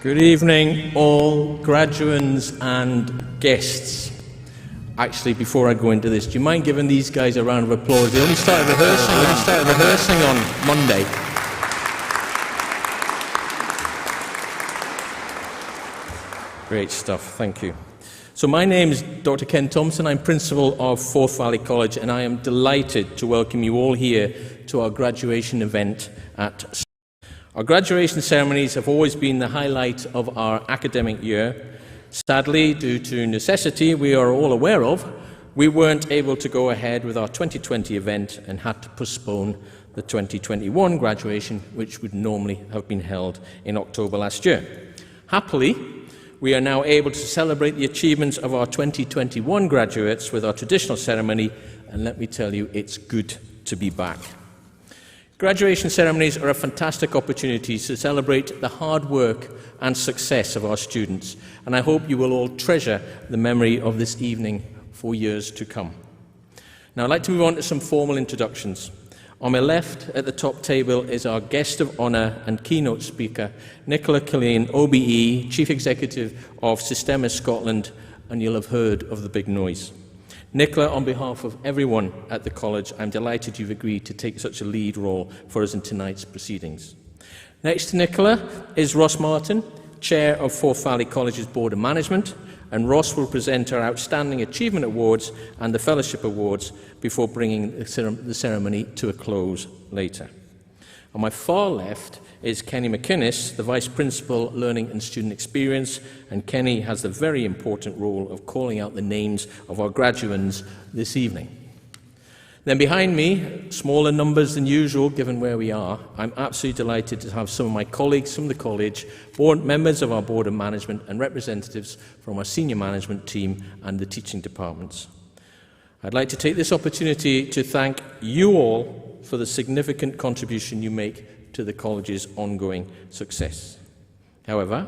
Good evening, all graduands and guests. Actually, before I go into this, do you mind giving these guys a round of applause? They only started rehearsing on Monday. Great stuff, thank you. So my name is Dr. Ken Thompson. I'm principal of Forth Valley College, and I am delighted to welcome you all here to our graduation event at Our graduation ceremonies have always been the highlight of our academic year. Sadly, due to necessity we are all aware of, we weren't able to go ahead with our 2020 event and had to postpone the 2021 graduation, which would normally have been held in October last year. Happily, we are now able to celebrate the achievements of our 2021 graduates with our traditional ceremony, and let me tell you, it's good to be back. Graduation ceremonies are a fantastic opportunity to celebrate the hard work and success of our students, and I hope you will all treasure the memory of this evening for years to come. Now I'd like to move on to some formal introductions. On my left at the top table is our guest of honour and keynote speaker, Nicola Killeen, OBE, Chief Executive of Systemis Scotland, and you'll have heard of the big noise. Nicola, on behalf of everyone at the college, I'm delighted you've agreed to take such a lead role for us in tonight's proceedings. Next to Nicola is Ross Martin, Chair of Forth Valley College's Board of Management, and Ross will present our Outstanding Achievement Awards and the Fellowship Awards before bringing the ceremony to a close later. On my far left is Kenny McInnes, the Vice Principal, Learning and Student Experience, and Kenny has the very important role of calling out the names of our graduands this evening. Then behind me, smaller numbers than usual given where we are, I'm absolutely delighted to have some of my colleagues from the college, members of our Board of Management and representatives from our senior management team and the teaching departments. I'd like to take this opportunity to thank you all for the significant contribution you make to the college's ongoing success. However,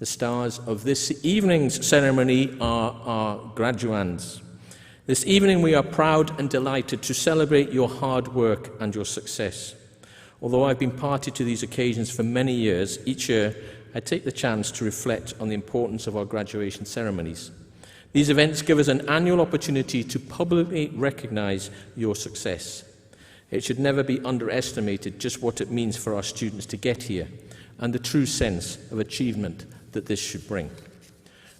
the stars of this evening's ceremony are our graduands. This evening we are proud and delighted to celebrate your hard work and your success. Although I've been party to these occasions for many years, each year I take the chance to reflect on the importance of our graduation ceremonies. These events give us an annual opportunity to publicly recognise your success. It should never be underestimated just what it means for our students to get here and the true sense of achievement that this should bring.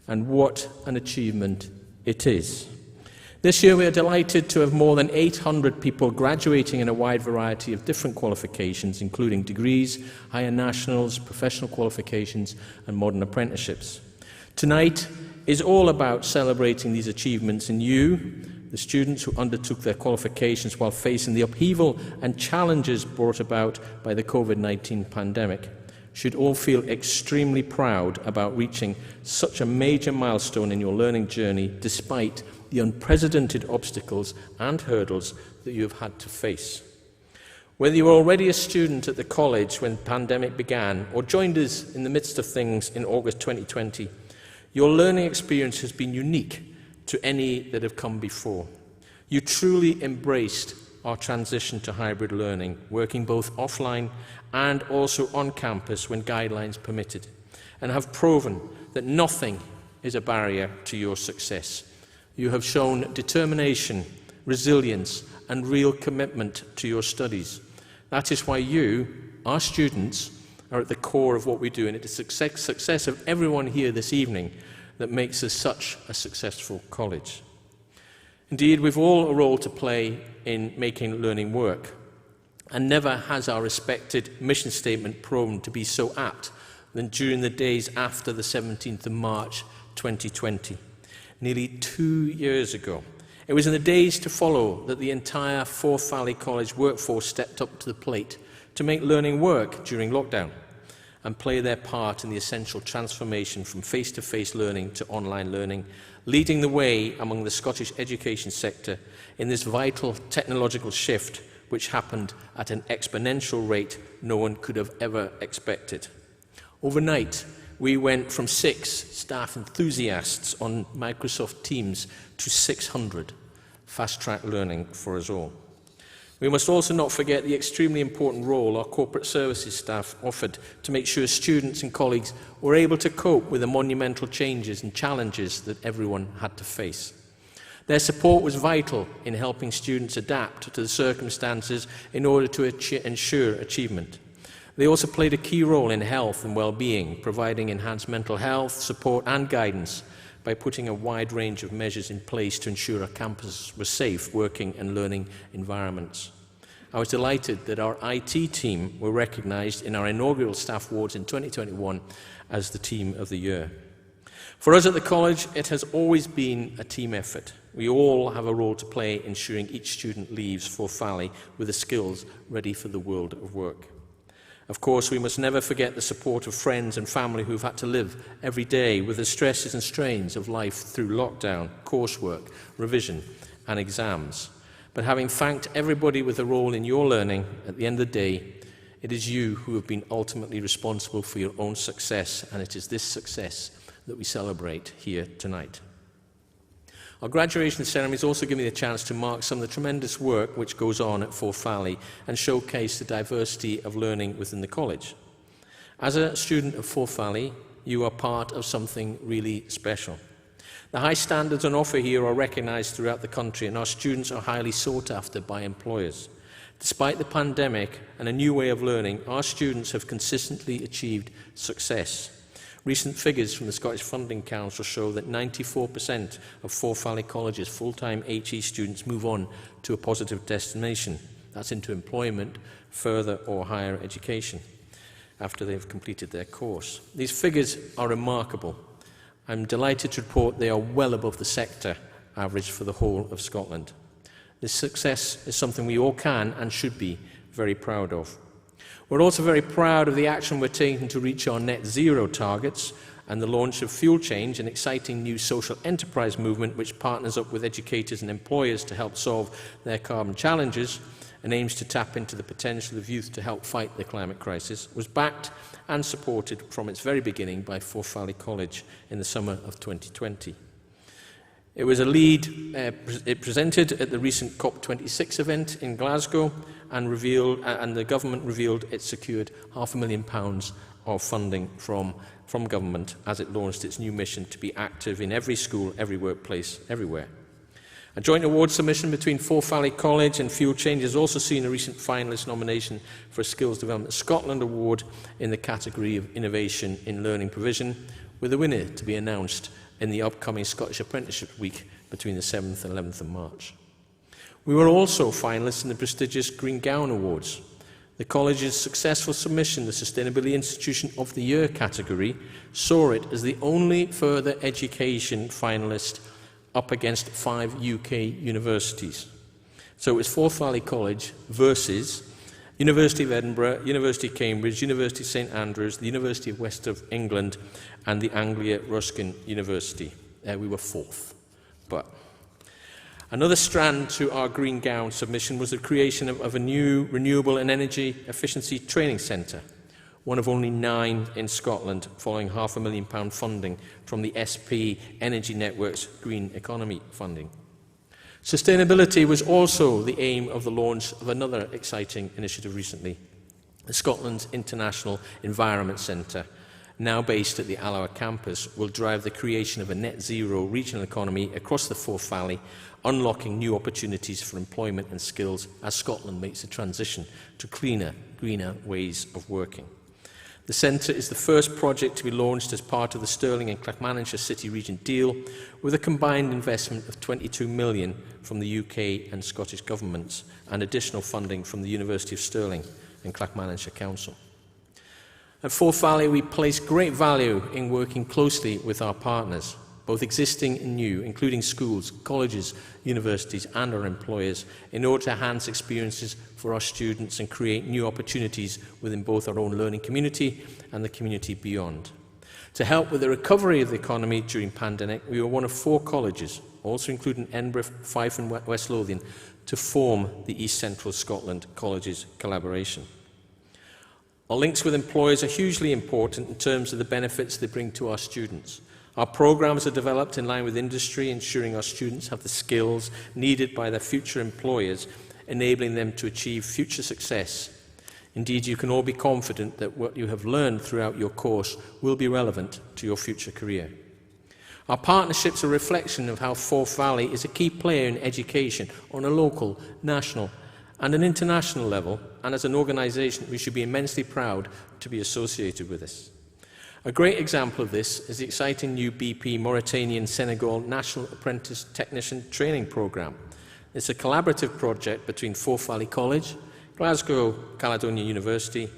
And what an achievement it is. This year we are delighted to have more than 800 people graduating in a wide variety of different qualifications, including degrees, higher nationals, professional qualifications and modern apprenticeships. Tonight is all about celebrating these achievements, and you, the students who undertook their qualifications while facing the upheaval and challenges brought about by the COVID-19 pandemic, should all feel extremely proud about reaching such a major milestone in your learning journey despite the unprecedented obstacles and hurdles that you have had to face. Whether you were already a student at the college when the pandemic began or joined us in the midst of things in August 2020, your learning experience has been unique to any that have come before. You truly embraced our transition to hybrid learning, working both offline and also on campus when guidelines permitted, and have proven that nothing is a barrier to your success. You have shown determination, resilience, and real commitment to your studies. That is why you, our students, are at the core of what we do, and it is the success of everyone here this evening that makes us such a successful college. Indeed, we've all a role to play in making learning work, and never has our respected mission statement proven to be so apt than during the days after the 17th of March 2020. Nearly 2 years ago. It was in the days to follow that the entire Forth Valley College workforce stepped up to the plate to make learning work during lockdown and play their part in the essential transformation from face-to-face learning to online learning, leading the way among the Scottish education sector in this vital technological shift which happened at an exponential rate no one could have ever expected. Overnight, we went from 6 staff enthusiasts on Microsoft Teams to 600, fast-track learning for us all. We must also not forget the extremely important role our corporate services staff offered to make sure students and colleagues were able to cope with the monumental changes and challenges that everyone had to face. Their support was vital in helping students adapt to the circumstances in order to ensure achievement. They also played a key role in health and well-being, providing enhanced mental health, support and guidance by putting a wide range of measures in place to ensure our campuses were safe working and learning environments. I was delighted that our IT team were recognised in our inaugural Staff Awards in 2021 as the Team of the Year. For us at the college, it has always been a team effort. We all have a role to play ensuring each student leaves Forth Valley with the skills ready for the world of work. Of course, we must never forget the support of friends and family who've had to live every day with the stresses and strains of life through lockdown, coursework, revision and exams. But having thanked everybody with a role in your learning, at the end of the day, it is you who have been ultimately responsible for your own success, and it is this success that we celebrate here tonight. Our graduation ceremony has also given me the chance to mark some of the tremendous work which goes on at Forth Valley and showcase the diversity of learning within the college. As a student of Forth Valley, you are part of something really special. The high standards on offer here are recognised throughout the country, and our students are highly sought after by employers. Despite the pandemic and a new way of learning, our students have consistently achieved success. Recent figures from the Scottish Funding Council show that 94% of Forth Valley College's full-time HE students move on to a positive destination. That's into employment, further or higher education, after they've completed their course. These figures are remarkable. I'm delighted to report they are well above the sector average for the whole of Scotland. This success is something we all can and should be very proud of. We're also very proud of the action we're taking to reach our net zero targets and the launch of Fuel Change, an exciting new social enterprise movement which partners up with educators and employers to help solve their carbon challenges and aims to tap into the potential of youth to help fight the climate crisis, was backed and supported from its very beginning by Forth Valley College in the summer of 2020. It was a lead it presented at the recent COP26 event in Glasgow and the government revealed it secured £500,000 of funding from government as it launched its new mission to be active in every school, every workplace, everywhere. A joint award submission between Forth Valley College and Fuel Change has also seen a recent finalist nomination for a Skills Development Scotland Award in the category of Innovation in Learning Provision, with a winner to be announced in the upcoming Scottish Apprenticeship Week between the 7th and 11th of March. We were also finalists in the prestigious Green Gown Awards. The college's successful submission, the Sustainability Institution of the Year category, saw it as the only further education finalist up against 5 UK universities. So it was Forth Valley College versus University of Edinburgh, University of Cambridge, University of St Andrews, the University of West of England and the Anglia Ruskin University. We were fourth. But another strand to our Green Gown submission was the creation of a new renewable and energy efficiency training centre, one of only 9 in Scotland, following £500,000 funding from the SP Energy Network's Green Economy funding. Sustainability was also the aim of the launch of another exciting initiative recently, the Scotland's International Environment Centre, now based at the Alloa campus, will drive the creation of a net zero regional economy across the Forth Valley, unlocking new opportunities for employment and skills as Scotland makes a transition to cleaner, greener ways of working. The centre is the first project to be launched as part of the Stirling and Clackmannanshire City Region deal, with a combined investment of £22 million from the UK and Scottish governments and additional funding from the University of Stirling and Clackmannanshire Council. At Forth Valley, we place great value in working closely with our partners, both existing and new, including schools, colleges, universities and our employers, in order to enhance experiences for our students and create new opportunities within both our own learning community and the community beyond. To help with the recovery of the economy during the pandemic, we were one of 4 colleges, also including Edinburgh, Fife and West Lothian, to form the East Central Scotland Colleges collaboration. Our links with employers are hugely important in terms of the benefits they bring to our students. Our programmes are developed in line with industry, ensuring our students have the skills needed by their future employers enabling them to achieve future success. Indeed, you can all be confident that what you have learned throughout your course will be relevant to your future career. Our partnerships are a reflection of how Forth Valley is a key player in education on a local, national and an international level, and as an organisation we should be immensely proud to be associated with this. A great example of this is the exciting new BP Mauritanian-Senegal National Apprentice Technician Training Programme. It's a collaborative project between Forth Valley College, Glasgow Caledonian University,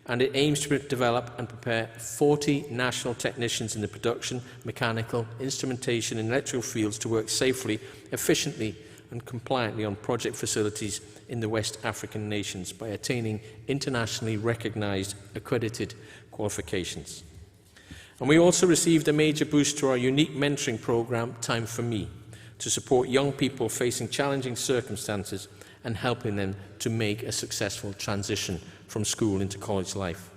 and it aims to develop and prepare 40 national technicians in the production, mechanical, instrumentation and electrical fields to work safely, efficiently and compliantly on project facilities in the West African nations by attaining internationally recognised accredited qualifications. And we also received a major boost to our unique mentoring programme, Time for Me, to support young people facing challenging circumstances and helping them to make a successful transition from school into college life.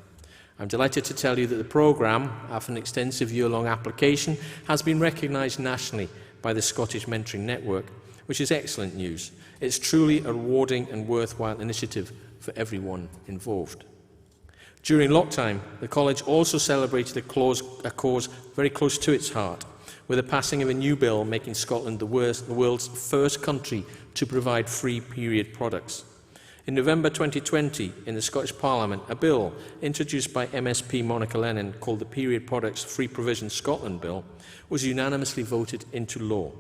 I'm delighted to tell you that the programme, after an extensive year-long application, has been recognised nationally by the Scottish Mentoring Network, which is excellent news. It's truly a rewarding and worthwhile initiative for everyone involved. During lockdown, the college also celebrated a cause very close to its heart, with the passing of a new bill making Scotland the world's first country to provide free period products. In November 2020, in the Scottish Parliament, a bill introduced by MSP Monica Lennon called the Period Products Free Provision Scotland Bill was unanimously voted into law.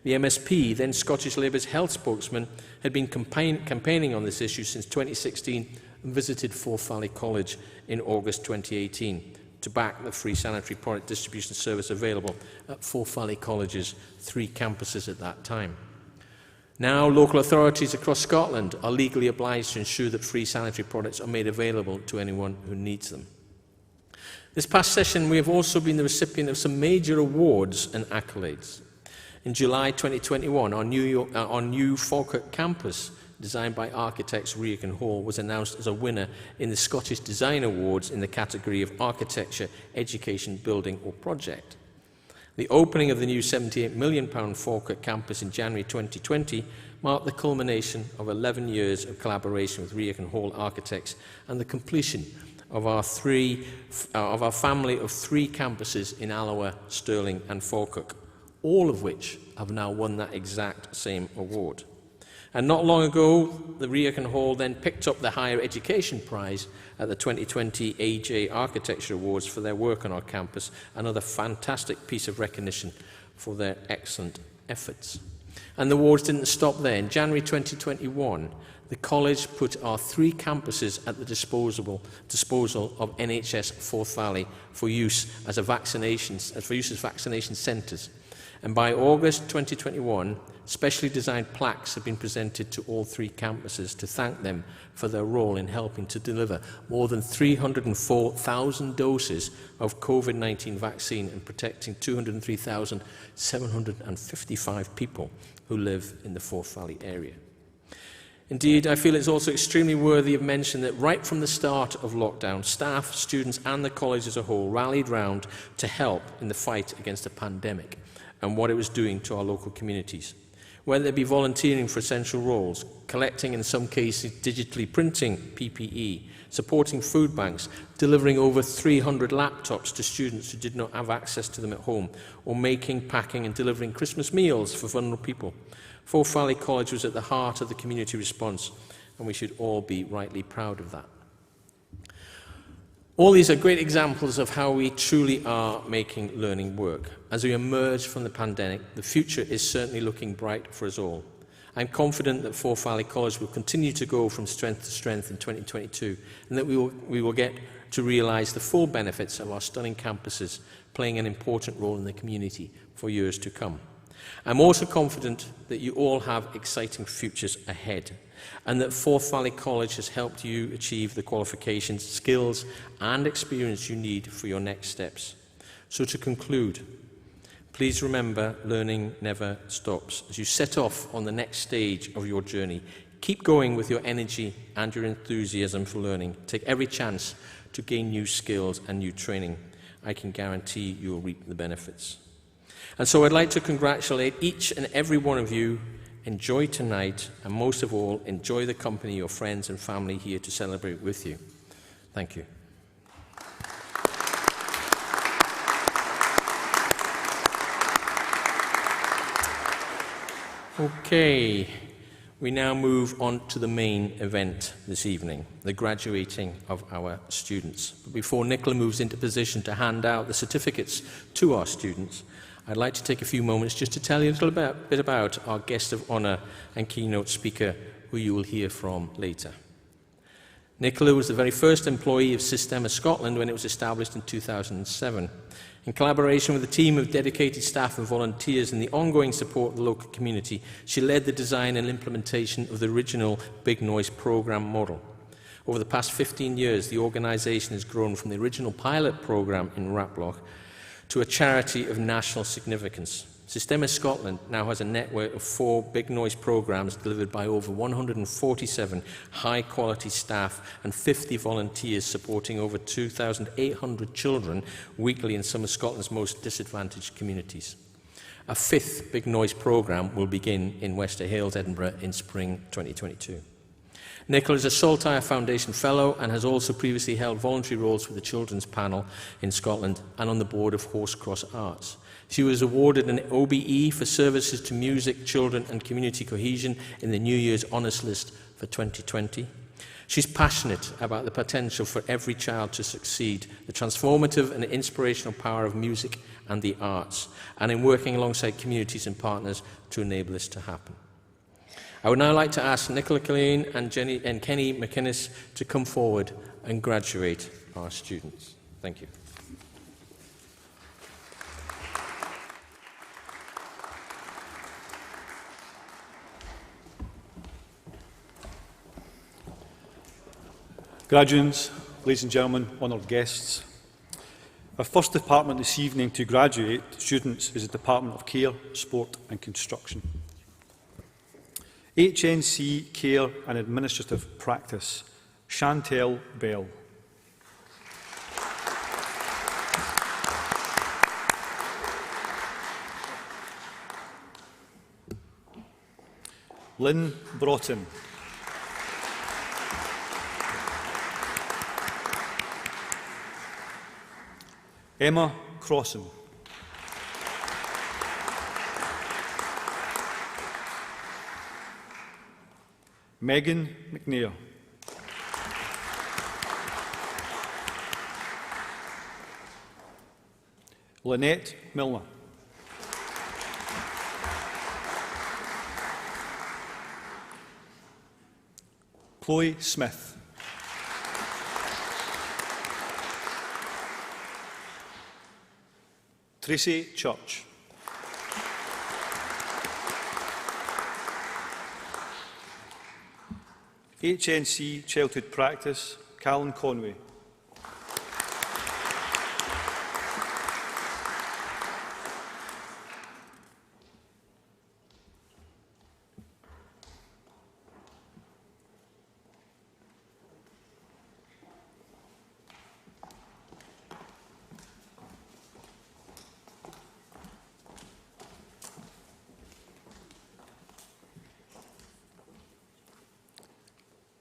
The MSP, then Scottish Labour's health spokesman, had been campaigning on this issue since 2016 and visited Forth Valley College in August 2018 to back the free sanitary product distribution service available at Forth Valley College's 3 campuses at that time. Now, local authorities across Scotland are legally obliged to ensure that free sanitary products are made available to anyone who needs them. This past session, we have also been the recipient of some major awards and accolades. In July 2021, our new Falkirk campus, designed by architects Reich and Hall, was announced as a winner in the Scottish Design Awards in the category of Architecture, Education, Building or Project. The opening of the new £78 million Falkirk campus in January 2020 marked the culmination of 11 years of collaboration with Reich and Hall architects and the completion of our family of 3 campuses in Alloa, Stirling and Falkirk, all of which have now won that exact same award. And not long ago, the Reich and Hall then picked up the Higher Education Prize at the 2020 AJ Architecture Awards for their work on our campus, another fantastic piece of recognition for their excellent efforts. And the awards didn't stop there. In January 2021, the college put our 3 campuses at the disposal of NHS Forth Valley for use as vaccination centres. And by August 2021, specially designed plaques have been presented to all 3 campuses to thank them for their role in helping to deliver more than 304,000 doses of COVID-19 vaccine and protecting 203,755 people who live in the Forth Valley area. Indeed, I feel it's also extremely worthy of mention that right from the start of lockdown, staff, students and the college as a whole rallied round to help in the fight against the pandemic and what it was doing to our local communities. Whether it be volunteering for essential roles, collecting, in some cases, digitally printing PPE, supporting food banks, delivering over 300 laptops to students who did not have access to them at home, or making, packing and delivering Christmas meals for vulnerable people. Forth Valley College was at the heart of the community response, and we should all be rightly proud of that. All these are great examples of how we truly are making learning work. As we emerge from the pandemic, the future is certainly looking bright for us all. I'm confident that Forth Valley College will continue to go from strength to strength in 2022, and that we will get to realise the full benefits of our stunning campuses playing an important role in the community for years to come. I'm also confident that you all have exciting futures ahead, and that Forth Valley College has helped you achieve the qualifications, skills and experience you need for your next steps. So to conclude, please remember, learning never stops. As you set off on the next stage of your journey, keep going with your energy and your enthusiasm for learning. Take every chance to gain new skills and new training. I can guarantee you will reap the benefits. And so I'd like to congratulate each and every one of you enjoy tonight, and most of all, enjoy the company of your friends and family here to celebrate with you. Thank you. Okay, we now move on to the main event this evening, the graduating of our students. But before Nicola moves into position to hand out the certificates to our students, I'd like to take a few moments just to tell you a little bit about our guest of honour and keynote speaker, who you will hear from later. Nicola was the very first employee of Systema Scotland when it was established in 2007. In collaboration with a team of dedicated staff and volunteers and the ongoing support of the local community, she led the design and implementation of the original Big Noise programme model. Over the past 15 years, the organisation has grown from the original pilot programme in Raploch to a charity of national significance. Systema Scotland now has a network of 4 Big Noise programmes delivered by over 147 high-quality staff and 50 volunteers supporting over 2,800 children weekly in some of Scotland's most disadvantaged communities. A 5th Big Noise programme will begin in Wester Hailes, Edinburgh in spring 2022. Nicola is a Saltire Foundation Fellow and has also previously held voluntary roles with the Children's Panel in Scotland and on the board of Horse Cross Arts. She was awarded an OBE for services to music, children and community cohesion in the New Year's Honours List for 2020. She's passionate about the potential for every child to succeed, the transformative and inspirational power of music and the arts, and in working alongside communities and partners to enable this to happen. I would now like to ask Nicola Killeen and Kenny McInnes to come forward and graduate our students. Thank you. Graduates, ladies and gentlemen, honoured guests. Our first department this evening to graduate students is the Department of Care, Sport and Construction. HNC Care and Administrative Practice, Chantel Bell. Lynn Broughton. Emma Crossan. Megan McNair. Lynette Milner. Chloe Smith. Tracy Church. HNC Childhood Practice, Callan Conway.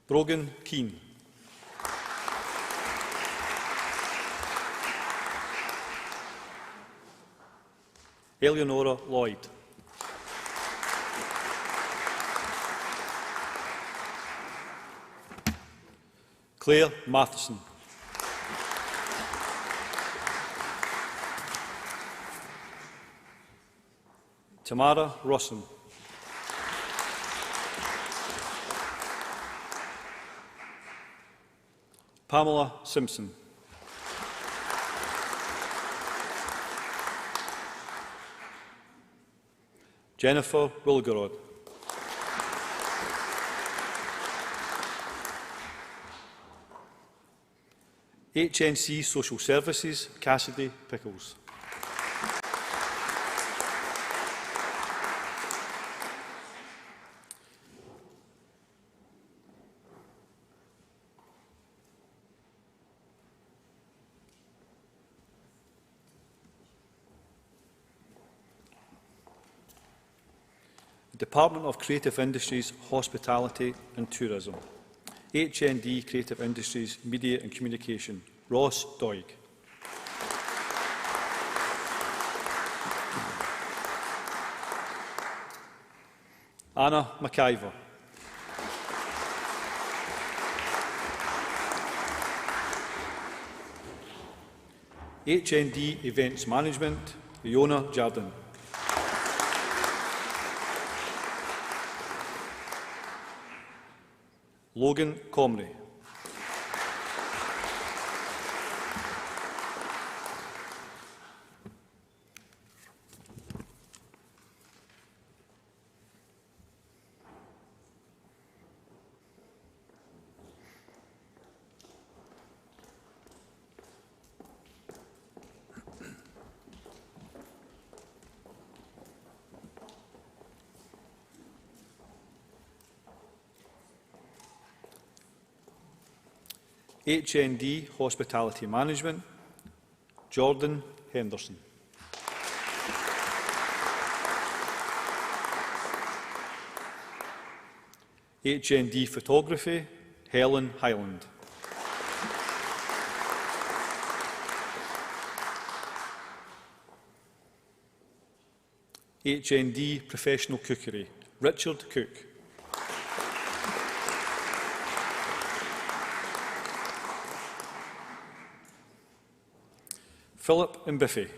Brogan Keane. Eleonora Lloyd. Claire Matheson. Tamara Rossum. Pamela Simpson. Jennifer Wilgorod. HNC Social Services, Cassidy Pickles. Department of Creative Industries, Hospitality and Tourism. HND Creative Industries, Media and Communication, Ross Doig. Anna McIver. HND Events Management, Fiona Jardin. Logan Comrie. HND Hospitality Management, Jordan Henderson. HND Photography, Helen Highland. HND Professional Cookery, Richard Cook. Philip Mbiffy.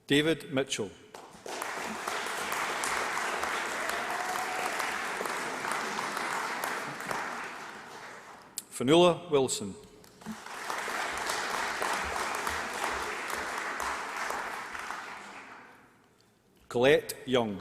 David Mitchell. Fanula Wilson. Colette Young.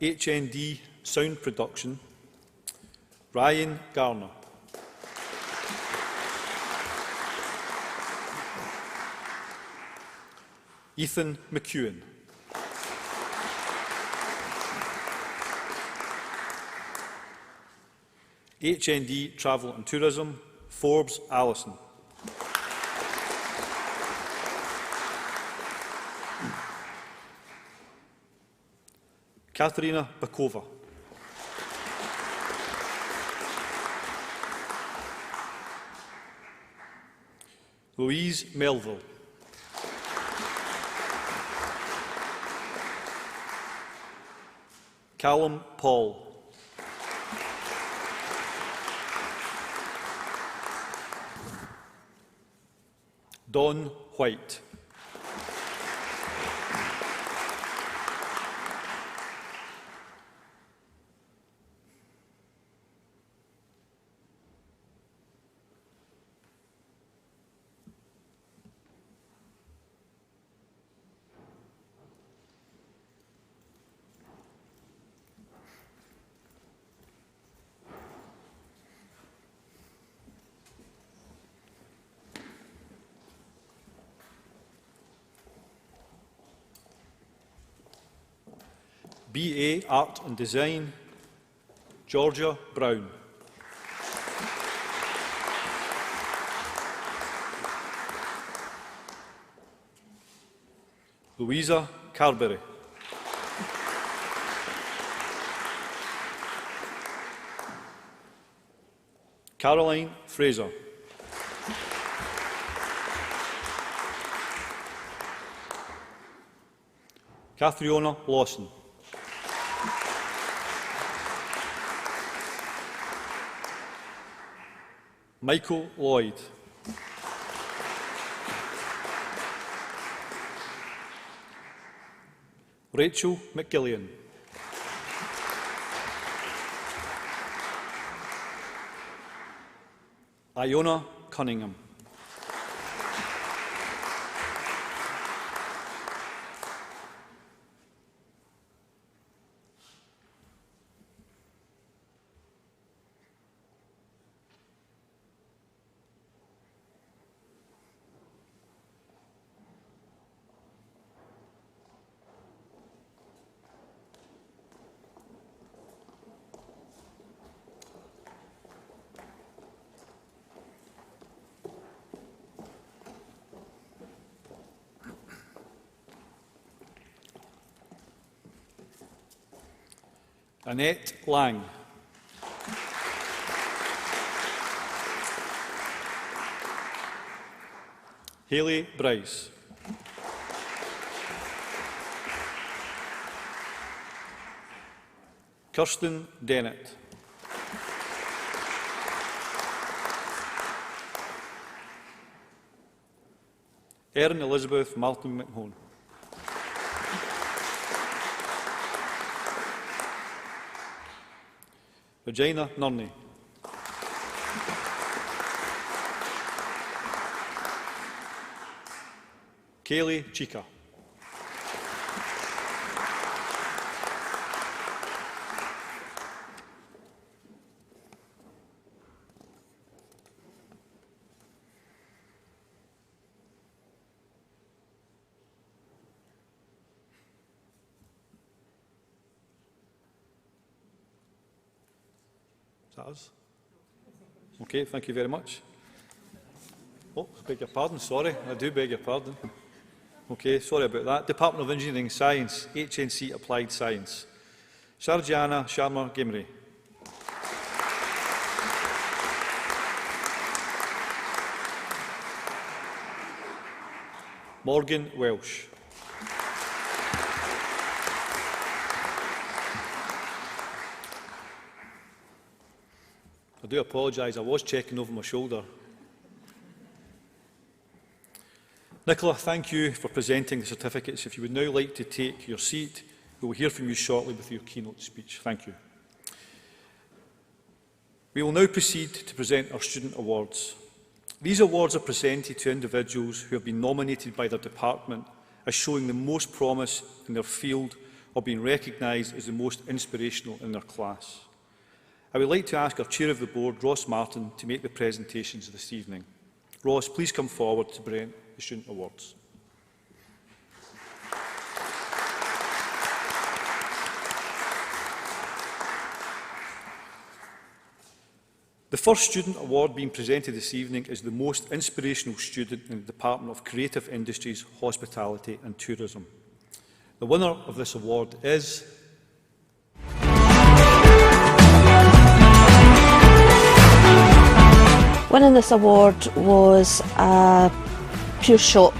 HND Sound Production, Ryan Garner. Ethan McEwen. HND Travel and Tourism, Forbes Allison. Katerina Bakova. Louise Melville. Callum Paul. Don White. BA Art and Design, Georgia Brown. Louisa Carberry. Caroline Fraser. Catriona Lawson. Michael Lloyd. Rachel McGillian. Iona Cunningham. Annette Lang. Hayley Bryce. Kirsten Dennett. Erin Elizabeth Malcolm McMahon. Regina Nurney. Kaylee Chica. Is that us? Okay, thank you very much. Oh, beg your pardon, sorry, I do beg your pardon. Okay, sorry about that. Department of Engineering Science, HNC Applied Science. Sarjana Sharma Gimri. Morgan Welsh. I do apologise, I was checking over my shoulder. Nicola, thank you for presenting the certificates. If you would now like to take your seat, we will hear from you shortly with your keynote speech. Thank you. We will now proceed to present our student awards. These awards are presented to individuals who have been nominated by their department as showing the most promise in their field or being recognised as the most inspirational in their class. I would like to ask our Chair of the Board, Ross Martin, to make the presentations this evening. Ross, please come forward to present the Student Awards. The first Student Award being presented this evening is the most inspirational student in the Department of Creative Industries, Hospitality and Tourism. The winner of this award is Winning this award was a pure shock.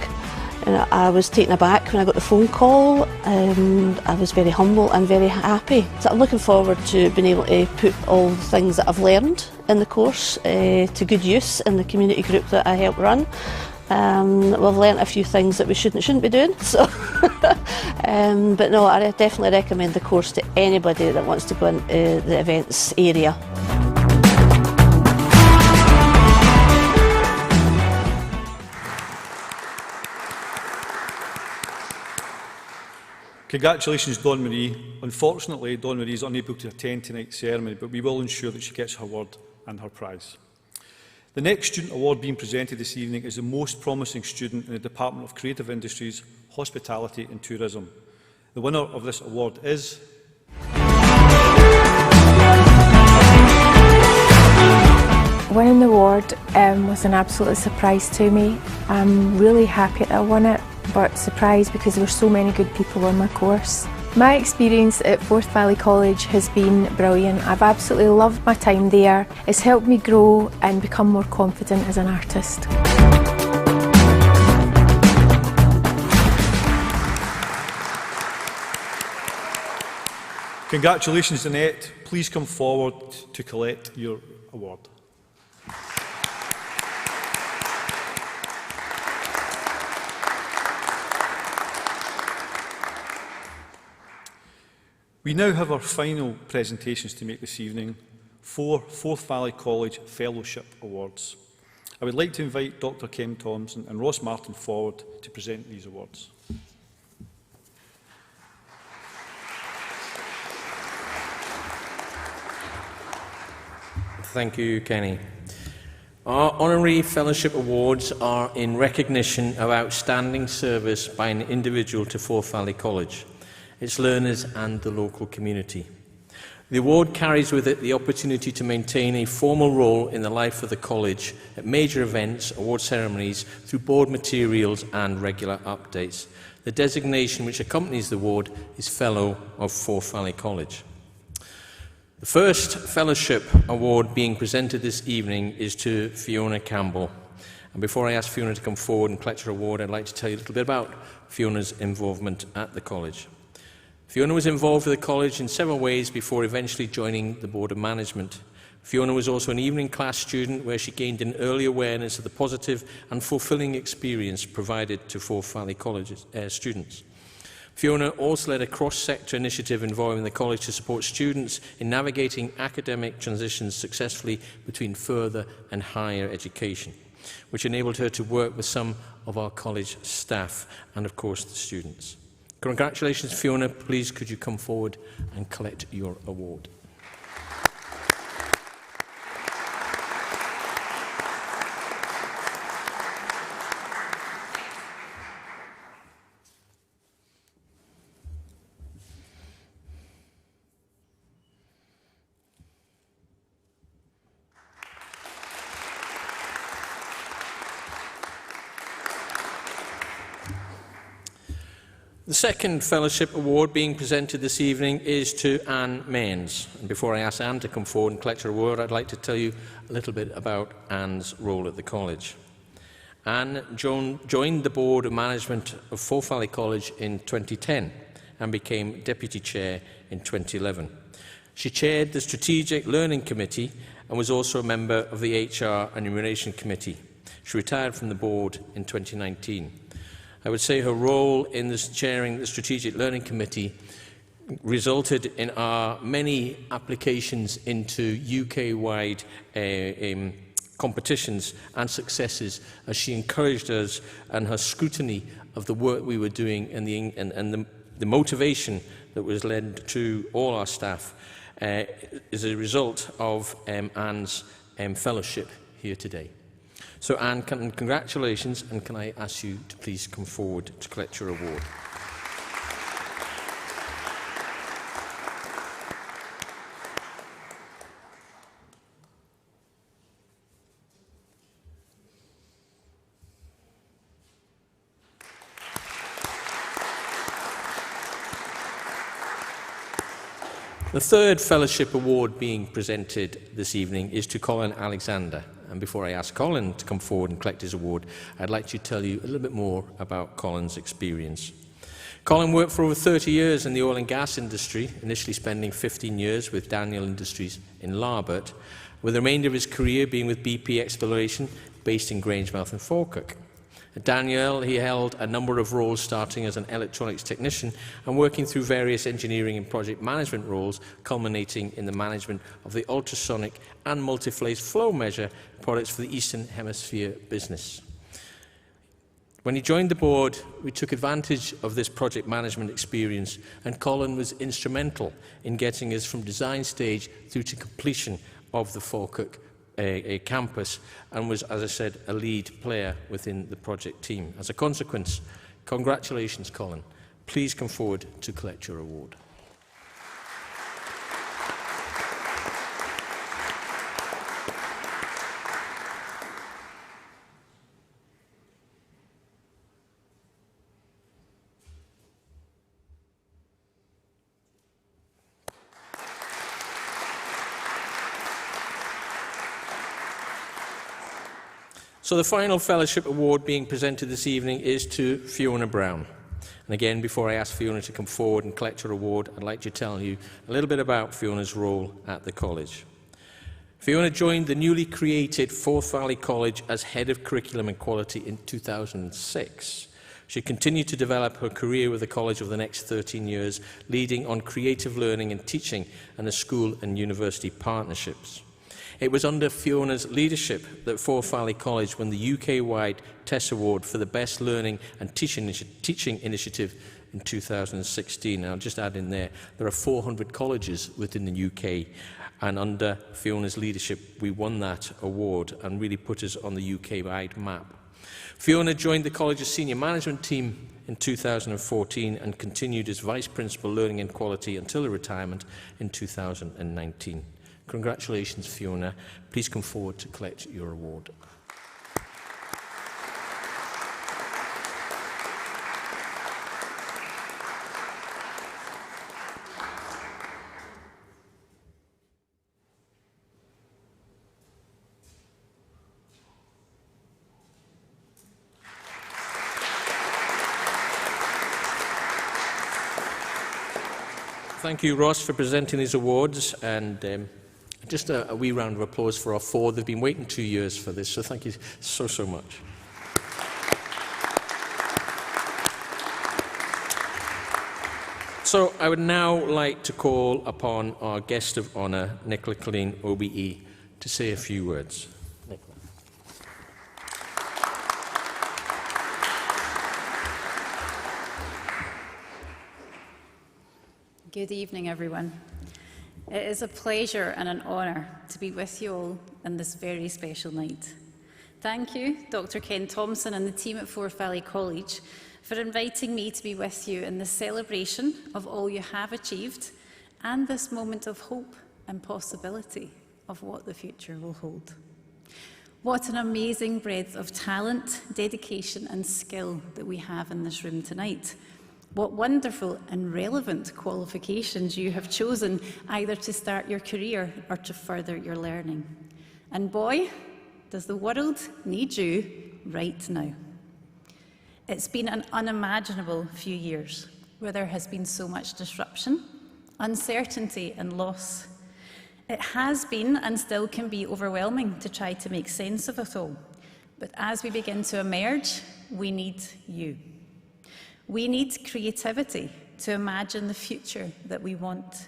I was taken aback when I got the phone call, and I was very humble and very happy. So I'm looking forward to being able to put all the things that I've learned in the course to good use in the community group that I help run. We've learnt a few things that we shouldn't be doing. So, but no, I definitely recommend the course to anybody that wants to go into the events area. Congratulations, Dawn Marie. Unfortunately, Dawn Marie is unable to attend tonight's ceremony, but we will ensure that she gets her award and her prize. The next Student Award being presented this evening is the most promising student in the Department of Creative Industries, Hospitality and Tourism. The winner of this award is Winning the award was an absolute surprise to me. I'm really happy that I won it, but surprised because there were so many good people on my course. My experience at Forth Valley College has been brilliant. I've absolutely loved my time there. It's helped me grow and become more confident as an artist. Congratulations, Annette. Please come forward to collect your award. We now have our final presentations to make this evening, 4 Forth Valley College Fellowship Awards. I would like to invite Dr Ken Thompson and Ross Martin forward to present these awards. Thank you, Kenny. Our Honorary Fellowship Awards are in recognition of outstanding service by an individual to Forth Valley College, its learners and the local community. The award carries with it the opportunity to maintain a formal role in the life of the college at major events, award ceremonies, through board materials and regular updates. The designation which accompanies the award is Fellow of Forth Valley College. The first Fellowship Award being presented this evening is to Fiona Campbell. And before I ask Fiona to come forward and collect her award, I'd like to tell you a little bit about Fiona's involvement at the college. Fiona was involved with the college in several ways before eventually joining the Board of Management. Fiona was also an evening class student where she gained an early awareness of the positive and fulfilling experience provided to Forth Valley College students. Fiona also led a cross-sector initiative involving the college to support students in navigating academic transitions successfully between further and higher education, which enabled her to work with some of our college staff and, of course, the students. Congratulations, Fiona. Please, could you come forward and collect your award? The second Fellowship Award being presented this evening is to Anne Mains. And before I ask Anne to come forward and collect her award, I'd like to tell you a little bit about Anne's role at the college. Anne joined the Board of Management of Forth Valley College in 2010 and became Deputy Chair in 2011. She chaired the Strategic Learning Committee and was also a member of the HR and Remuneration Committee. She retired from the board in 2019. I would say her role in this chairing the Strategic Learning Committee resulted in our many applications into UK-wide competitions and successes as she encouraged us, and her scrutiny of the work we were doing and the motivation that was led to all our staff is a result of Anne's fellowship here today. So Anne, congratulations, and can I ask you to please come forward to collect your award. The third Fellowship Award being presented this evening is to Colin Alexander. And before I ask Colin to come forward and collect his award, I'd like to tell you a little bit more about Colin's experience. Colin worked for over 30 years in the oil and gas industry, initially spending 15 years with Daniel Industries in Larbert, with the remainder of his career being with BP Exploration, based in Grangemouth and Falkirk. At Daniel, he held a number of roles, starting as an electronics technician and working through various engineering and project management roles, culminating in the management of the ultrasonic and multi-phase flow measure products for the Eastern Hemisphere business. When he joined the board, we took advantage of this project management experience, and Colin was instrumental in getting us from design stage through to completion of the Falkirk campus, and was, as I said, a lead player within the project team. As a consequence, congratulations, Colin. Please come forward to collect your award. So the final Fellowship Award being presented this evening is to Fiona Brown. And again, before I ask Fiona to come forward and collect her award, I'd like to tell you a little bit about Fiona's role at the college. Fiona joined the newly created Forth Valley College as Head of Curriculum and Quality in 2006. She continued to develop her career with the college over the next 13 years, leading on creative learning and teaching and the school and university partnerships. It was under Fiona's leadership that Forth Valley College won the UK-wide TESS Award for the Best Learning and Teaching Initiative in 2016. And I'll just add in there are 400 colleges within the UK, and under Fiona's leadership we won that award and really put us on the UK-wide map. Fiona joined the college's senior management team in 2014 and continued as Vice Principal Learning and Quality until her retirement in 2019. Congratulations, Fiona. Please come forward to collect your award. Thank you, Ross, for presenting these awards, and just a wee round of applause for our four. They've been waiting 2 years for this, so thank you so much. So I would now like to call upon our guest of honour, Nicola Killeen, OBE, to say a few words. Nicola. Good evening, everyone. It is a pleasure and an honour to be with you all on this very special night. Thank you, Dr. Ken Thompson and the team at Forth Valley College, for inviting me to be with you in the celebration of all you have achieved and this moment of hope and possibility of what the future will hold. What an amazing breadth of talent, dedication and skill that we have in this room tonight. What wonderful and relevant qualifications you have chosen either to start your career or to further your learning. And boy, does the world need you right now. It's been an unimaginable few years where there has been so much disruption, uncertainty and loss. It has been and still can be overwhelming to try to make sense of it all. But as we begin to emerge, we need you. We need creativity to imagine the future that we want.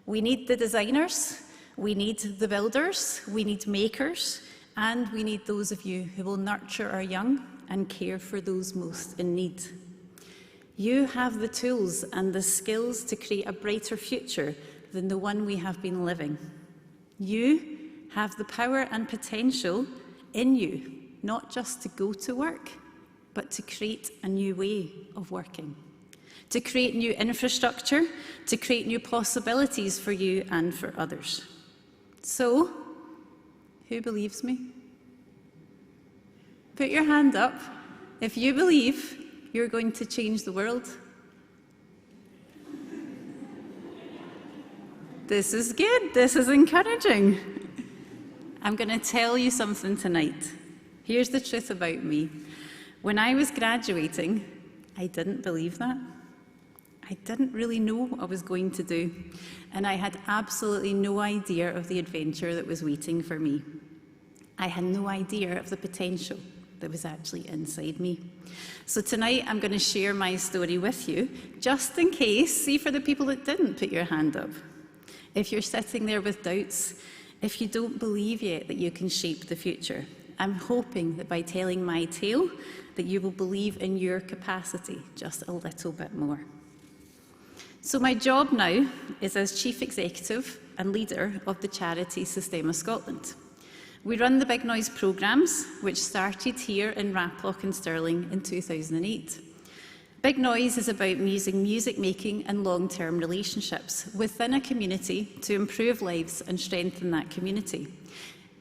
We need the designers, we need the builders, we need makers, and we need those of you who will nurture our young and care for those most in need. You have the tools and the skills to create a brighter future than the one we have been living. You have the power and potential in you, not just to go to work, but to create a new way of working, to create new infrastructure, to create new possibilities for you and for others. So, who believes me? Put your hand up if you believe you're going to change the world. This is good, this is encouraging. I'm going to tell you something tonight. Here's the truth about me. When I was graduating, I didn't believe that. I didn't really know what I was going to do, and I had absolutely no idea of the adventure that was waiting for me. I had no idea of the potential that was actually inside me. So tonight I'm going to share my story with you, just in case, see for the people that didn't put your hand up. If you're sitting there with doubts, if you don't believe yet that you can shape the future, I'm hoping that by telling my tale, that you will believe in your capacity just a little bit more. So my job now is as Chief Executive and leader of the charity Systema Scotland. We run the Big Noise programmes, which started here in Raploch and Stirling in 2008. Big Noise is about using music making and long-term relationships within a community to improve lives and strengthen that community.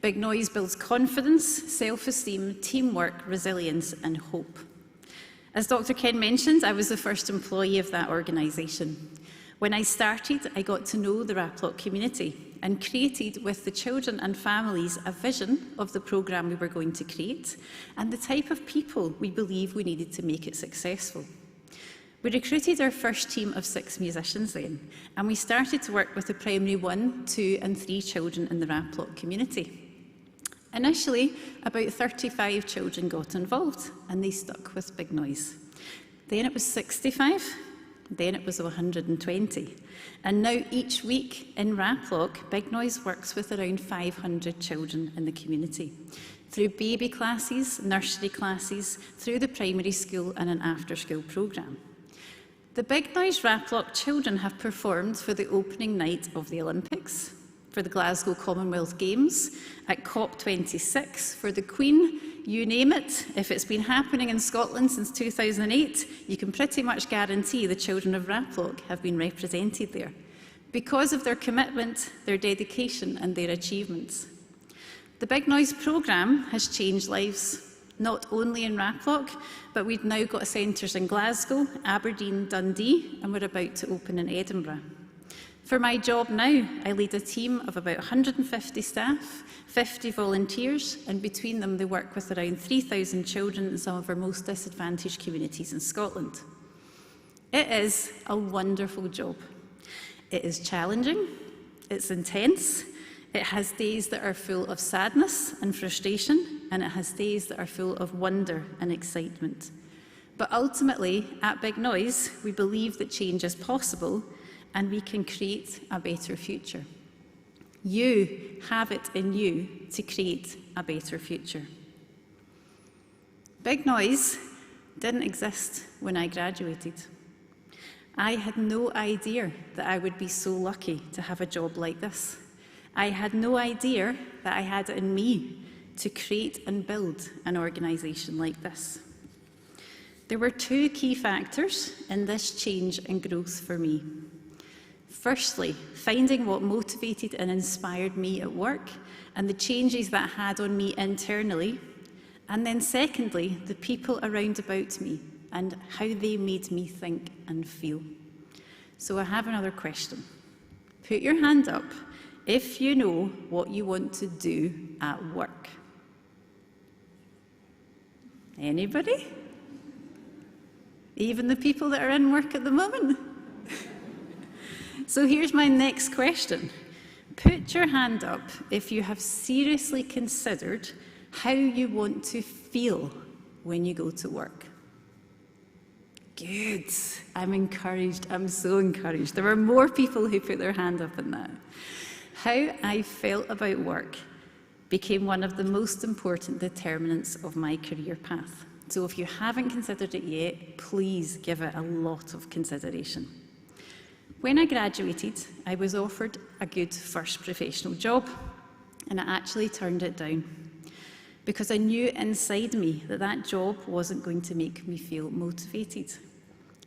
Big Noise builds confidence, self-esteem, teamwork, resilience and hope. As Dr. Ken mentioned, I was the first employee of that organisation. When I started, I got to know the Raploch community and created with the children and families a vision of the programme we were going to create and the type of people we believe we needed to make it successful. We recruited our first team of 6 musicians then, and we started to work with the primary 1, 2 and 3 children in the Raploch community. Initially, about 35 children got involved, and they stuck with Big Noise. Then it was 65, Then it was 120. And now each week in Raploch, Big Noise works with around 500 children in the community, through baby classes, nursery classes, through the primary school and an after-school programme. The Big Noise Raploch children have performed for the opening night of the Olympics, for the Glasgow Commonwealth Games, at COP26, for the Queen, you name it. If it's been happening in Scotland since 2008, you can pretty much guarantee the children of Raploch have been represented there, because of their commitment, their dedication and their achievements. The Big Noise programme has changed lives, not only in Raploch, but we've now got centres in Glasgow, Aberdeen, Dundee, and we're about to open in Edinburgh. For my job now, I lead a team of about 150 staff, 50 volunteers, and between them they work with around 3,000 children in some of our most disadvantaged communities in Scotland. It is a wonderful job. It is challenging, it's intense, it has days that are full of sadness and frustration, and it has days that are full of wonder and excitement. But ultimately, at Big Noise, we believe that change is possible and we can create a better future. You have it in you to create a better future. Big Noise didn't exist when I graduated. I had no idea that I would be so lucky to have a job like this. I had no idea that I had it in me to create and build an organisation like this. There were two key factors in this change and growth for me. Firstly, finding what motivated and inspired me at work and the changes that had on me internally. And then secondly, the people around about me and how they made me think and feel. So I have another question. Put your hand up if you know what you want to do at work. Anybody? Even the people that are in work at the moment? So here's my next question. Put your hand up if you have seriously considered how you want to feel when you go to work. Good. I'm encouraged. I'm so encouraged. There were more people who put their hand up in that. How I felt about work became one of the most important determinants of my career path. So if you haven't considered it yet, please give it a lot of consideration. When I graduated, I was offered a good first professional job, and I actually turned it down because I knew inside me that that job wasn't going to make me feel motivated.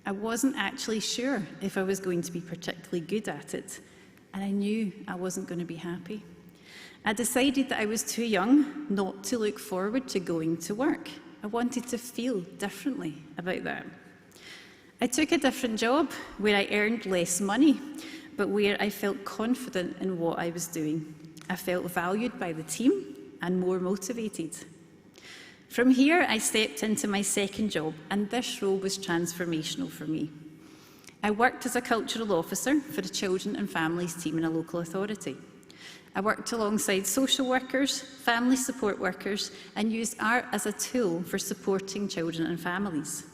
I wasn't actually sure if I was going to be particularly good at it, and I knew I wasn't going to be happy. I decided that I was too young not to look forward to going to work. I wanted to feel differently about that. I took a different job where I earned less money, but where I felt confident in what I was doing. I felt valued by the team and more motivated. From here, I stepped into my second job, and this role was transformational for me. I worked as a cultural officer for the children and families team in a local authority. I worked alongside social workers, family support workers, and used art as a tool for supporting children and families.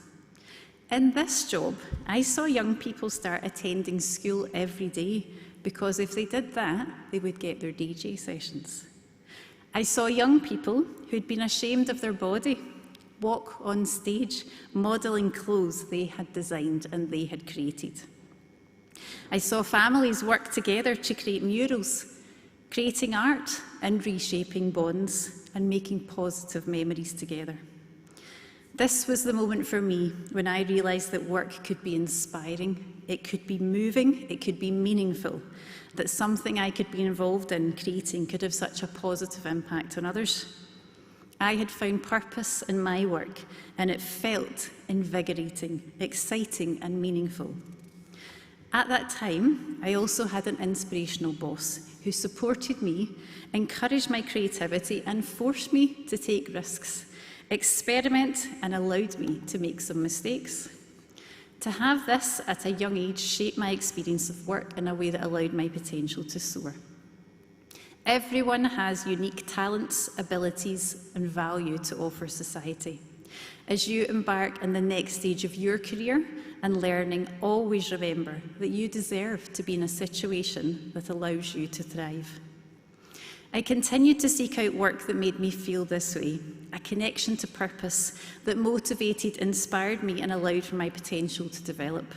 In this job, I saw young people start attending school every day because if they did that, they would get their DJ sessions. I saw young people who'd been ashamed of their body walk on stage, modelling clothes they had designed and they had created. I saw families work together to create murals, creating art and reshaping bonds and making positive memories together. This was the moment for me when I realised that work could be inspiring, it could be moving, it could be meaningful, that something I could be involved in creating could have such a positive impact on others. I had found purpose in my work, and it felt invigorating, exciting and meaningful. At that time, I also had an inspirational boss who supported me, encouraged my creativity and forced me to take risks, experiment and allowed me to make some mistakes. To have this at a young age shaped my experience of work in a way that allowed my potential to soar. Everyone has unique talents, abilities and value to offer society. As you embark on the next stage of your career and learning, always remember that you deserve to be in a situation that allows you to thrive. I continued to seek out work that made me feel this way, a connection to purpose that motivated, inspired me and allowed for my potential to develop.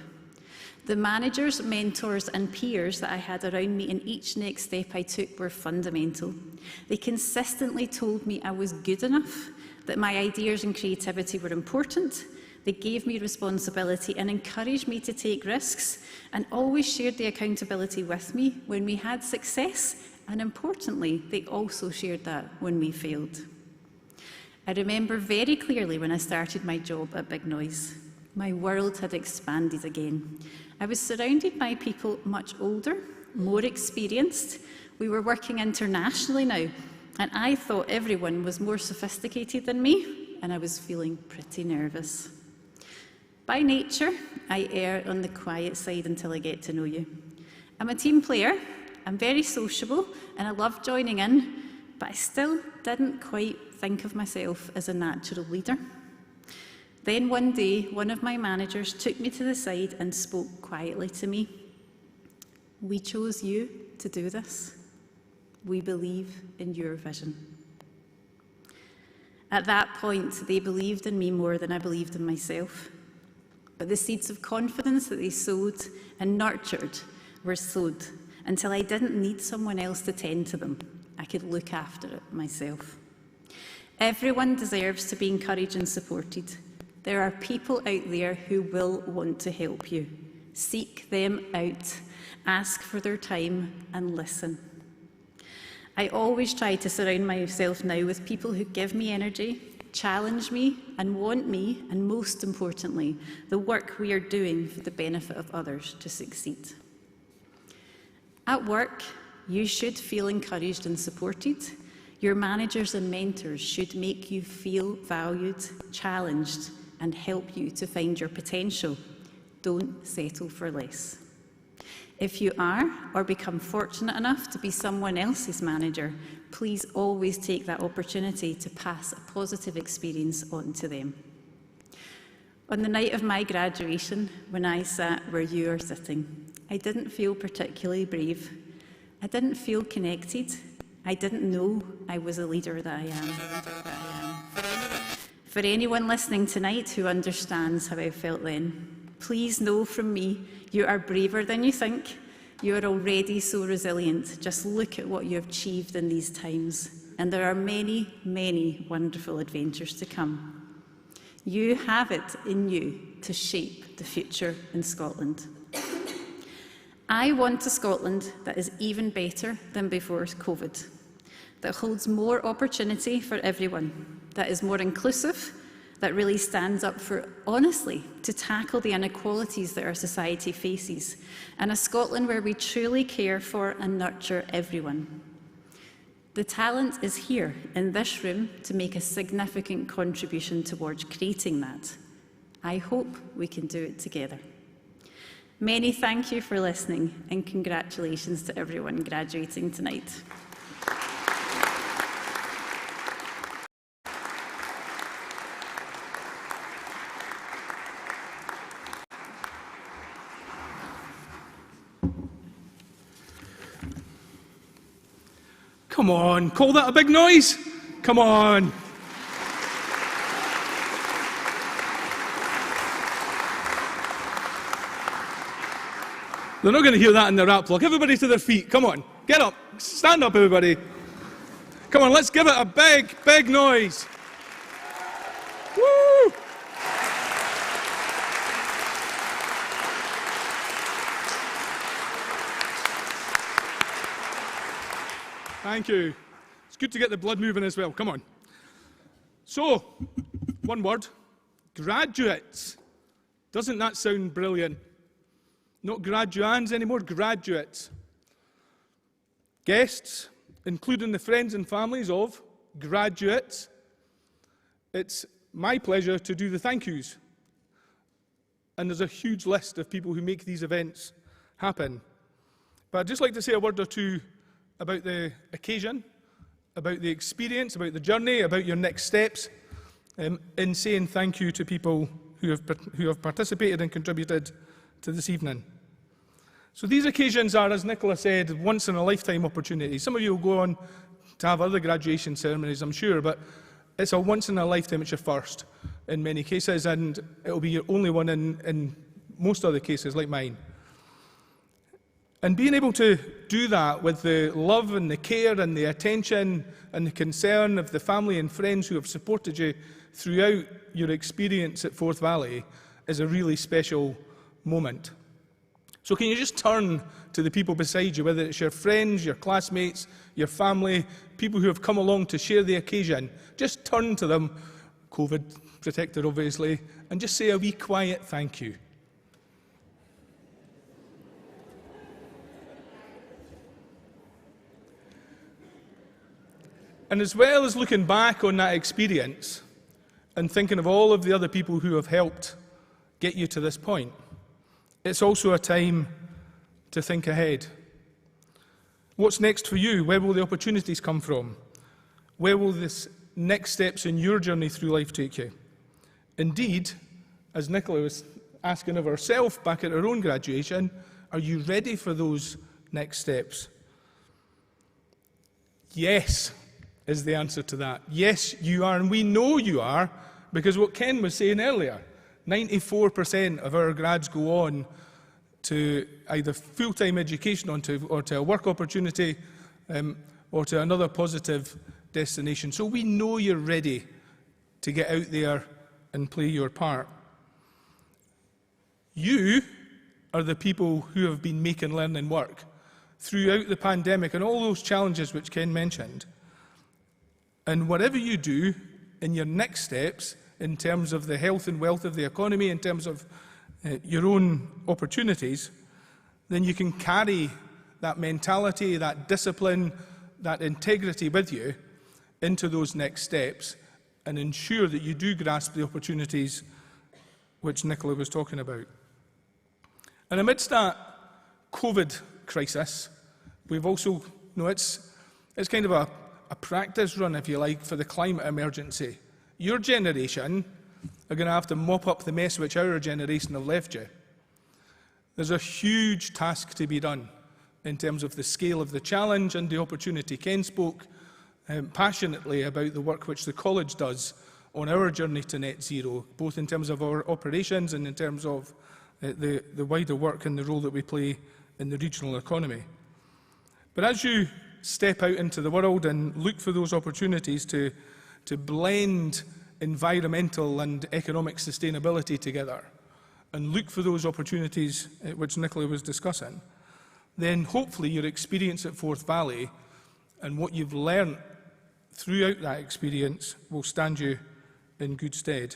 The managers, mentors and peers that I had around me in each next step I took were fundamental. They consistently told me I was good enough, that my ideas and creativity were important. They gave me responsibility and encouraged me to take risks, and always shared the accountability with me when we had success, and importantly, they also shared that when we failed. I remember very clearly when I started my job at Big Noise. My world had expanded again. I was surrounded by people much older, more experienced. We were working internationally now, and I thought everyone was more sophisticated than me, and I was feeling pretty nervous. By nature, I err on the quiet side until I get to know you. I'm a team player, I'm very sociable, and I love joining in, but I still didn't quite think of myself as a natural leader. Then one day, one of my managers took me to the side and spoke quietly to me. "We chose you to do this. We believe in your vision." At that point, they believed in me more than I believed in myself. But the seeds of confidence that they sowed and nurtured were sowed until I didn't need someone else to tend to them. I could look after it myself. Everyone deserves to be encouraged and supported. There are people out there who will want to help you. Seek them out, ask for their time, and listen. I always try to surround myself now with people who give me energy, challenge me, and want me, and most importantly, the work we are doing for the benefit of others to succeed. At work, you should feel encouraged and supported. Your managers and mentors should make you feel valued, challenged, and help you to find your potential. Don't settle for less. If you are or become fortunate enough to be someone else's manager, please always take that opportunity to pass a positive experience on to them. On the night of my graduation, when I sat where you are sitting, I didn't feel particularly brave. I didn't feel connected. I didn't know I was a leader that I am. For anyone listening tonight who understands how I felt then, please know from me, you are braver than you think. You are already so resilient. Just look at what you have achieved in these times. And there are many, many wonderful adventures to come. You have it in you to shape the future in Scotland. I want a Scotland that is even better than before COVID, that holds more opportunity for everyone, that is more inclusive, that really stands up for, honestly, to tackle the inequalities that our society faces, and a Scotland where we truly care for and nurture everyone. The talent is here in this room to make a significant contribution towards creating that. I hope we can do it together. Many thank you for listening, and congratulations to everyone graduating tonight. Come on, call that a big noise? Come on. They're not going to hear that in the rap block. Everybody to their feet. Come on. Get up. Stand up, everybody. Come on, let's give it a big, big noise. Woo! Thank you. It's good to get the blood moving as well. Come on. So, one word. Graduates. Doesn't that sound brilliant? Not graduands anymore, graduates. Guests, including the friends and families of graduates. It's my pleasure to do the thank yous. And there's a huge list of people who make these events happen. But I'd just like to say a word or two about the occasion, about the experience, about the journey, about your next steps, in saying thank you to people who have participated and contributed to this evening. So these occasions are, as Nicola said, once-in-a-lifetime opportunities. Some of you will go on to have other graduation ceremonies, I'm sure, but it's a once-in-a-lifetime, it's your first in many cases, and it'll be your only one in most other cases, like mine. And being able to do that with the love and the care and the attention and the concern of the family and friends who have supported you throughout your experience at Forth Valley is a really special moment. So can you just turn to the people beside you, whether it's your friends, your classmates, your family, people who have come along to share the occasion, just turn to them, COVID protected obviously, and just say a wee quiet thank you. And as well as looking back on that experience and thinking of all of the other people who have helped get you to this point, it's also a time to think ahead. What's next for you? Where will the opportunities come from? Where will this next steps in your journey through life take you? Indeed, as Nicola was asking of herself back at her own graduation, are you ready for those next steps? Yes, is the answer to that. Yes, you are, and we know you are, because what Ken was saying earlier, 94% of our grads go on to either full-time education or to a work opportunity or to another positive destination. So we know you're ready to get out there and play your part. You are the people who have been making learning work throughout the pandemic and all those challenges which Ken mentioned. And whatever you do in your next steps, in terms of the health and wealth of the economy, in terms of your own opportunities, then you can carry that mentality, that discipline, that integrity with you into those next steps and ensure that you do grasp the opportunities which Nicola was talking about. And amidst that COVID crisis, we've also, it's kind of a practice run, if you like, for the climate emergency. Your generation are going to have to mop up the mess which our generation have left you. There's a huge task to be done in terms of the scale of the challenge and the opportunity. Ken spoke passionately about the work which the college does on our journey to net zero, both in terms of our operations and in terms of the wider work and the role that we play in the regional economy. But as you step out into the world and look for those opportunities to blend environmental and economic sustainability together and look for those opportunities which Nicola was discussing, then hopefully your experience at Forth Valley and what you've learned throughout that experience will stand you in good stead.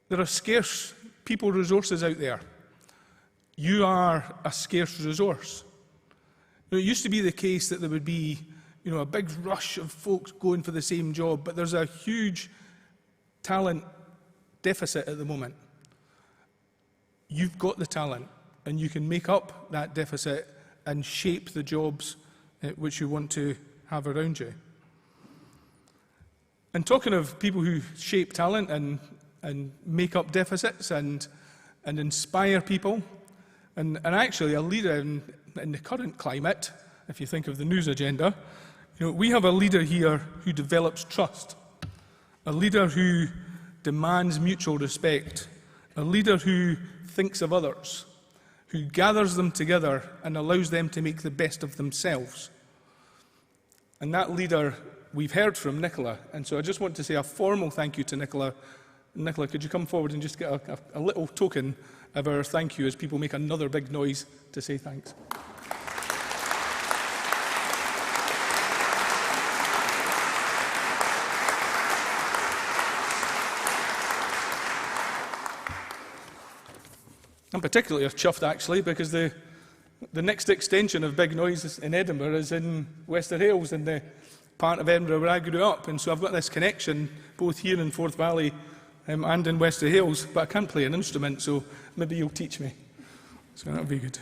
There are scarce people resources out there. You are a scarce resource. Now, it used to be the case that there would be a big rush of folks going for the same job, but there's a huge talent deficit at the moment. You've got the talent, and you can make up that deficit and shape the jobs which you want to have around you. And talking of people who shape talent and make up deficits and inspire people, and actually a leader in the current climate, if you think of the news agenda, we have a leader here who develops trust, a leader who demands mutual respect, a leader who thinks of others, who gathers them together and allows them to make the best of themselves. And that leader we've heard from Nicola, and so I just want to say a formal thank you to Nicola. Nicola, could you come forward and just get a little token of our thank you as people make another big noise to say thanks. I'm particularly chuffed, actually, because the next extension of Big Noise in Edinburgh is in Wester Hailes, in the part of Edinburgh where I grew up. And so I've got this connection both here in Forth Valley and in Wester Hailes, but I can't play an instrument, so maybe you'll teach me. So that would be good.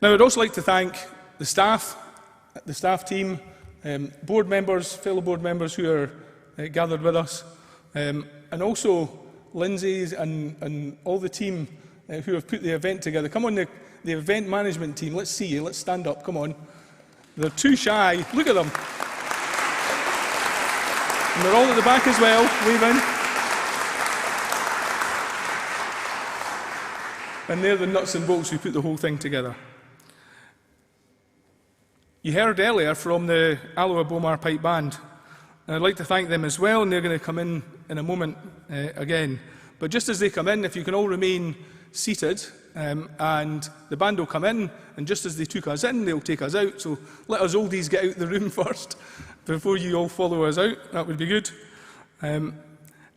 Now, I'd also like to thank the staff team, board members, fellow board members who are gathered with us, and also Lindsay's and all the team who have put the event together. Come on, the event management team, let's see you, let's stand up, come on. They're too shy, look at them. And they're all at the back as well, waving. And they're the nuts and bolts who put the whole thing together. You heard earlier from the Alloa Bomar Pipe Band. And I'd like to thank them as well, and they're going to come in a moment again. But just as they come in, if you can all remain seated, and the band will come in, and just as they took us in, they'll take us out. So let us oldies get out the room first, before you all follow us out. That would be good. And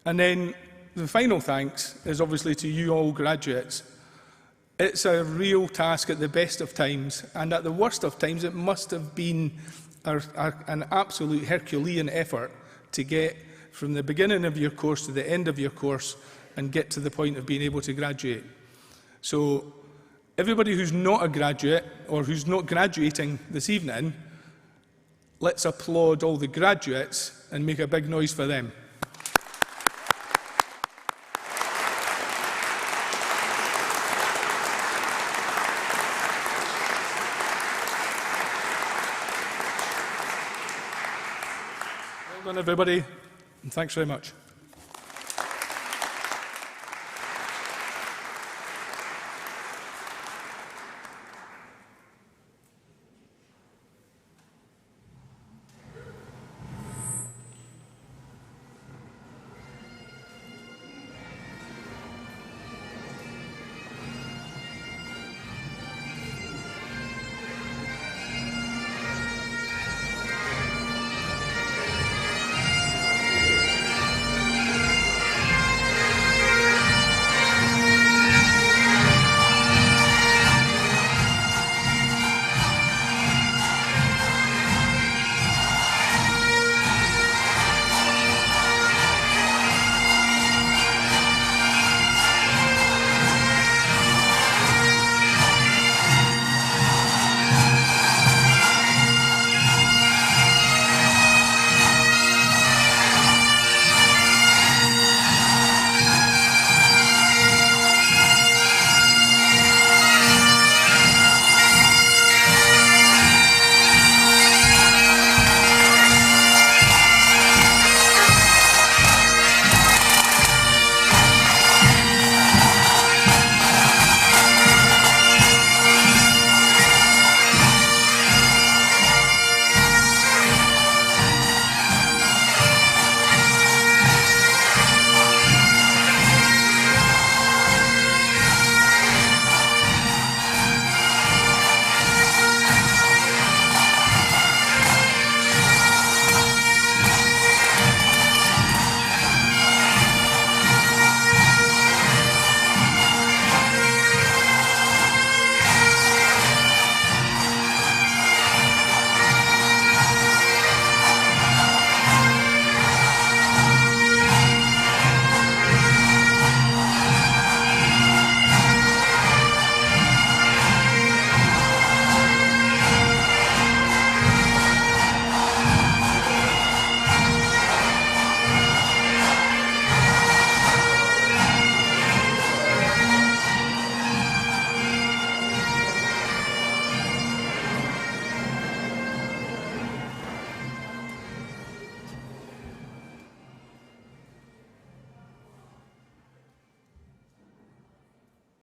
then the final thanks is obviously to you all graduates. It's a real task at the best of times, and at the worst of times it must have been an absolute Herculean effort to get from the beginning of your course to the end of your course and get to the point of being able to graduate. So everybody who's not a graduate or who's not graduating this evening, let's applaud all the graduates and make a big noise for them. Well done, everybody, and thanks very much.